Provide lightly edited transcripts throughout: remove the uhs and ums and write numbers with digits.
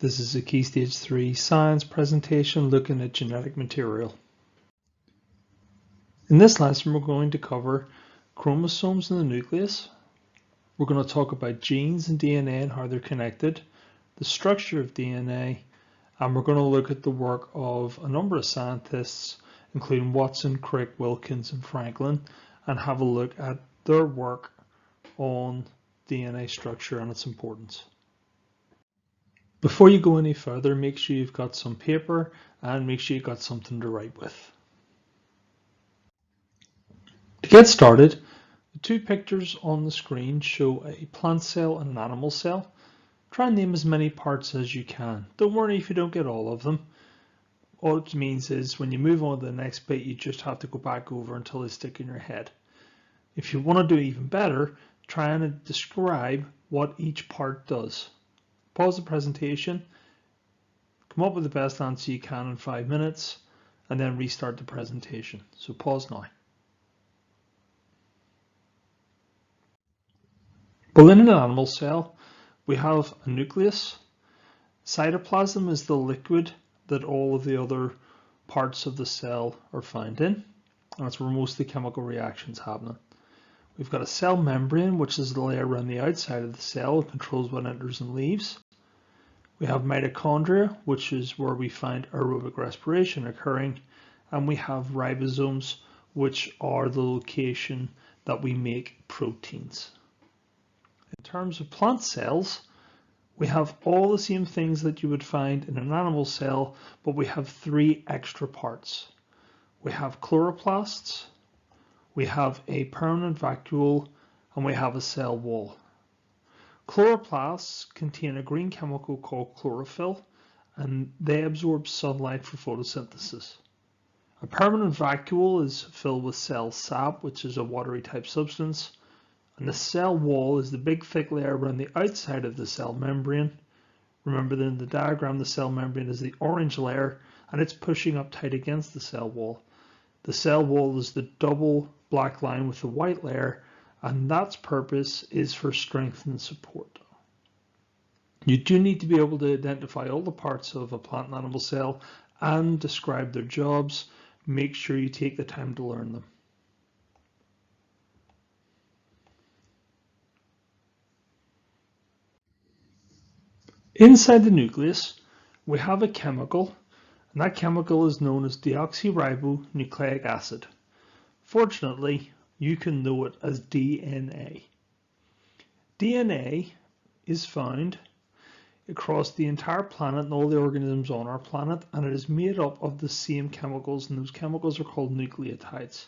This is a Key Stage 3 science presentation looking at genetic material. In this lesson, we're going to cover chromosomes in the nucleus. We're going to talk about genes and DNA and how they're connected, the structure of DNA, and we're going to look at the work of a number of scientists, including Watson, Crick, Wilkins, and Franklin, and have a look at their work on DNA structure and its importance. Before you go any further, make sure you've got some paper and make sure you've got something to write with. To get started, the two pictures on the screen show a plant cell and an animal cell. Try and name as many parts as you can. Don't worry if you don't get all of them. All it means is when you move on to the next bit, you just have to go back over until they stick in your head. If you want to do even better, try and describe what each part does. Pause the presentation, come up with the best answer you can in 5 minutes, and then restart the presentation. So pause now. Within an animal cell, we have a nucleus. Cytoplasm is the liquid that all of the other parts of the cell are found in, and that's where most of the chemical reactions happen. We've got a cell membrane, which is the layer around the outside of the cell that controls what enters and leaves. We have mitochondria, which is where we find aerobic respiration occurring, and we have ribosomes, which are the location that we make proteins. In terms of plant cells, we have all the same things that you would find in an animal cell, but we have 3 extra parts. We have chloroplasts, we have a permanent vacuole, and we have a cell wall. Chloroplasts contain a green chemical called chlorophyll, and they absorb sunlight for photosynthesis. A permanent vacuole is filled with cell sap, which is a watery type substance, and the cell wall is the big thick layer around the outside of the cell membrane. Remember that in the diagram, the cell membrane is the orange layer, and it's pushing up tight against the cell wall. The cell wall is the double black line with the white layer, and that's purpose is for strength and support. You do need to be able to identify all the parts of a plant and animal cell and describe their jobs. Make sure you take the time to learn them. Inside the nucleus, we have a chemical, and that chemical is known as deoxyribonucleic acid. Fortunately, you can know it as DNA. DNA is found across the entire planet and all the organisms on our planet, and it is made up of the same chemicals, and those chemicals are called nucleotides.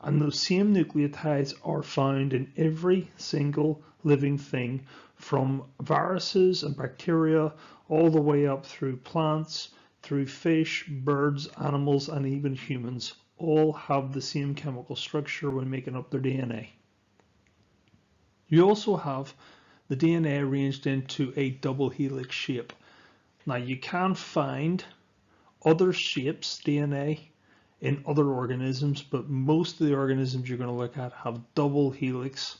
And those same nucleotides are found in every single living thing, from viruses and bacteria all the way up through plants, through fish, birds, animals, and even humans. All have the same chemical structure when making up their DNA. You also have the DNA arranged into a double helix shape. Now you can find other shapes DNA in other organisms, but most of the organisms you're going to look at have double helix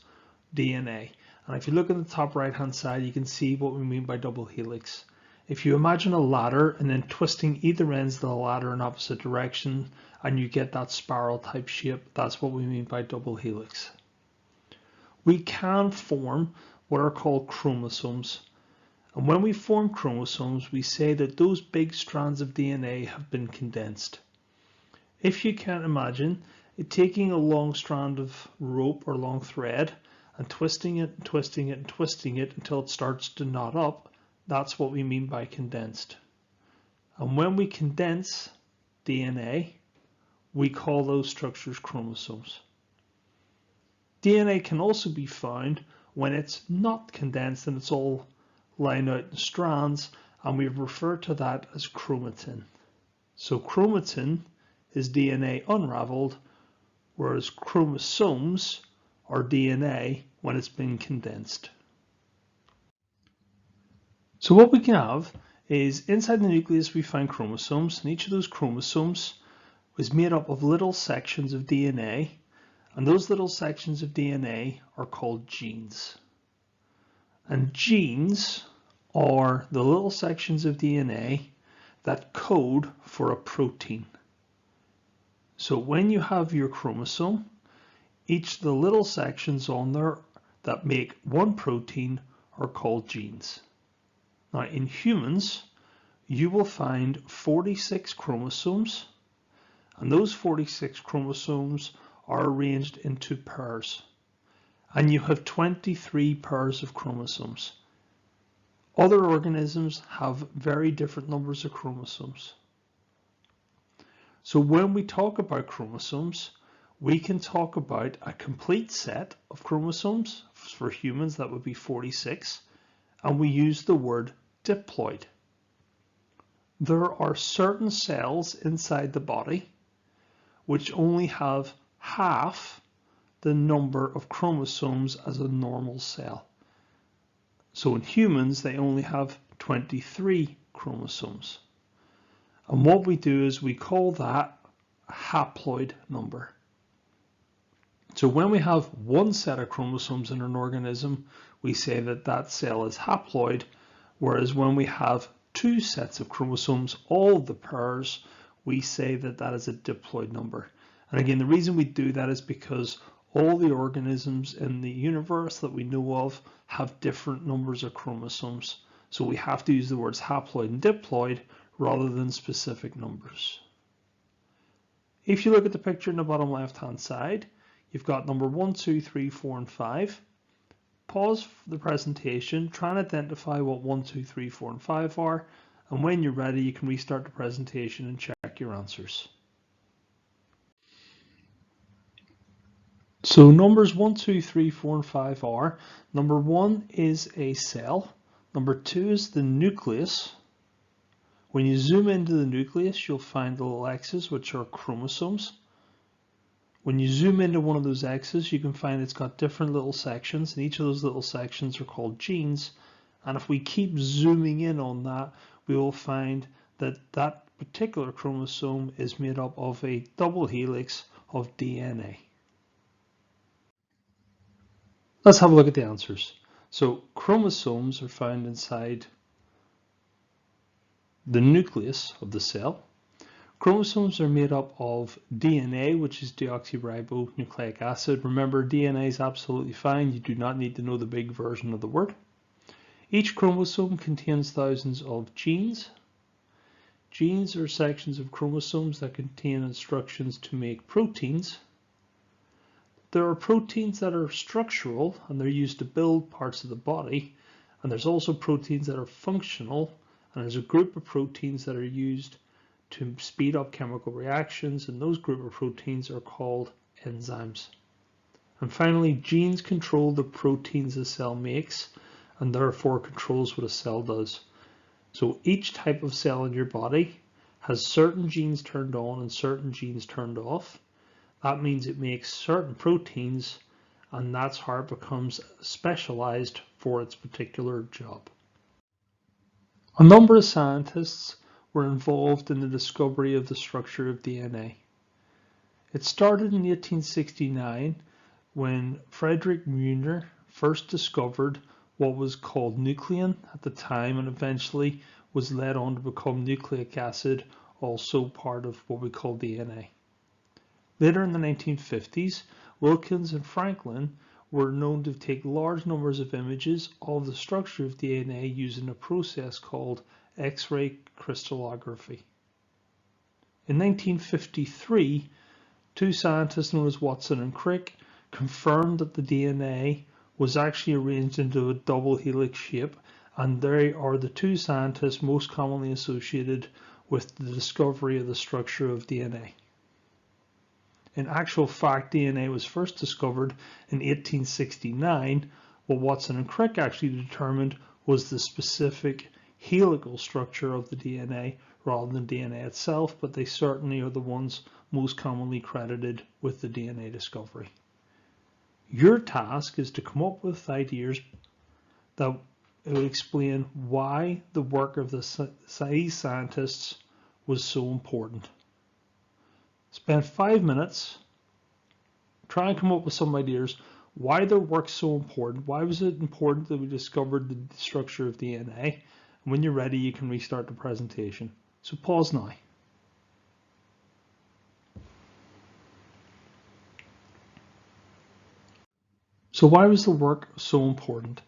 DNA. And if you look at the top right hand side, you can see what we mean by double helix. If you imagine a ladder and then twisting either ends of the ladder in opposite direction, and you get that spiral type shape, that's what we mean by double helix. We can form what are called chromosomes. And when we form chromosomes, we say that those big strands of DNA have been condensed. If you can imagine it taking a long strand of rope or long thread and twisting it and twisting it and twisting it until it starts to knot up, that's what we mean by condensed. And when we condense DNA, we call those structures chromosomes. DNA can also be found when it's not condensed and it's all lined out in strands, and we refer to that as chromatin. So chromatin is DNA unraveled, whereas chromosomes are DNA when it's been condensed. So what we can have is inside the nucleus we find chromosomes, and each of those chromosomes is made up of little sections of DNA, and those little sections of DNA are called genes. And genes are the little sections of DNA that code for a protein. So when you have your chromosome, each of the little sections on there that make one protein are called genes. Now in humans, you will find 46 chromosomes, and those 46 chromosomes are arranged into pairs. And you have 23 pairs of chromosomes. Other organisms have very different numbers of chromosomes. So when we talk about chromosomes, we can talk about a complete set of chromosomes. For humans, that would be 46, and we use the word diploid. There are certain cells inside the body which only have half the number of chromosomes as a normal cell. So in humans, they only have 23 chromosomes. And what we do is we call that a haploid number. So when we have one set of chromosomes in an organism, we say that that cell is haploid, whereas when we have two sets of chromosomes, all the pairs, we say that that is a diploid number. And again, the reason we do that is because all the organisms in the universe that we know of have different numbers of chromosomes. So we have to use the words haploid and diploid rather than specific numbers. If you look at the picture in the bottom left-hand side, you've got number 1, 2, 3, 4, and 5. Pause the presentation, try and identify what 1, 2, 3, 4, and 5 are, and when you're ready, you can restart the presentation and check your answers. So numbers 1, 2, 3, 4, and 5 are, number 1 is a cell, number 2 is the nucleus. When you zoom into the nucleus, you'll find the little X's, which are chromosomes. When you zoom into one of those X's, you can find it's got different little sections, and each of those little sections are called genes. And if we keep zooming in on that, we will find that that particular chromosome is made up of a double helix of DNA. Let's have a look at the answers. So chromosomes are found inside the nucleus of the cell. Chromosomes are made up of DNA, which is deoxyribonucleic acid. Remember, DNA is absolutely fine. You do not need to know the big version of the word. Each chromosome contains thousands of genes. Genes are sections of chromosomes that contain instructions to make proteins. There are proteins that are structural, and they're used to build parts of the body. And there's also proteins that are functional, and there's a group of proteins that are used to speed up chemical reactions, and those group of proteins are called enzymes. And finally, genes control the proteins a cell makes, and therefore controls what a cell does. So each type of cell in your body has certain genes turned on and certain genes turned off. That means it makes certain proteins, and that's how it becomes specialized for its particular job. A number of scientists were involved in the discovery of the structure of DNA. It started in 1869 when Frederick Mueller first discovered what was called nuclein at the time, and eventually was led on to become nucleic acid, also part of what we call DNA. Later in the 1950s, Wilkins and Franklin were known to take large numbers of images of the structure of DNA using a process called X-ray crystallography. In 1953, two scientists known as Watson and Crick confirmed that the DNA was actually arranged into a double helix shape, and they are the two scientists most commonly associated with the discovery of the structure of DNA. In actual fact, DNA was first discovered in 1869. What Watson and Crick actually determined was the specific helical structure of the DNA rather than DNA itself, but they certainly are the ones most commonly credited with the DNA discovery. Your task is to come up with ideas that would explain why the work of the scientists was so important. Spend 5 minutes, try and come up with some ideas why their work's so important. Why was it important that we discovered the structure of DNA? And when you're ready, you can restart the presentation. So pause now. So why was the work so important?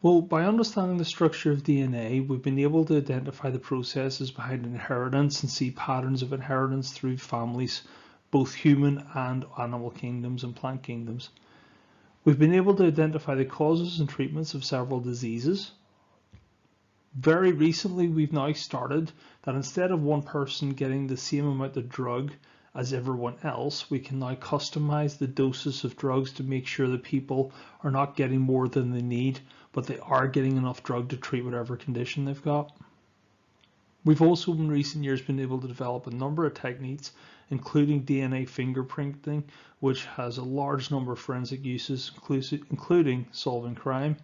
Well, by understanding the structure of DNA, we've been able to identify the processes behind inheritance and see patterns of inheritance through families, both human and animal kingdoms and plant kingdoms. We've been able to identify the causes and treatments of several diseases. Very recently, we've now started that instead of one person getting the same amount of drug as everyone else, we can now customize the doses of drugs to make sure that people are not getting more than they need, but they are getting enough drug to treat whatever condition they've got. We've also in recent years been able to develop a number of techniques, including DNA fingerprinting, which has a large number of forensic uses, including solving crime.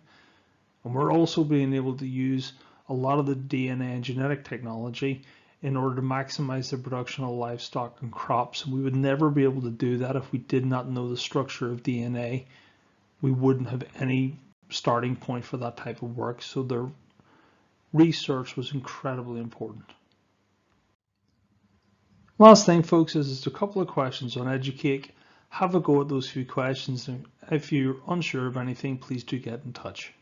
And we're also being able to use a lot of the DNA and genetic technology in order to maximize the production of livestock and crops. We would never be able to do that if we did not know the structure of DNA. We wouldn't have any starting point for that type of work. So their research was incredibly important. Last thing, folks, is just a couple of questions on EduCake. Have a go at those few questions, and if you're unsure of anything, please do get in touch.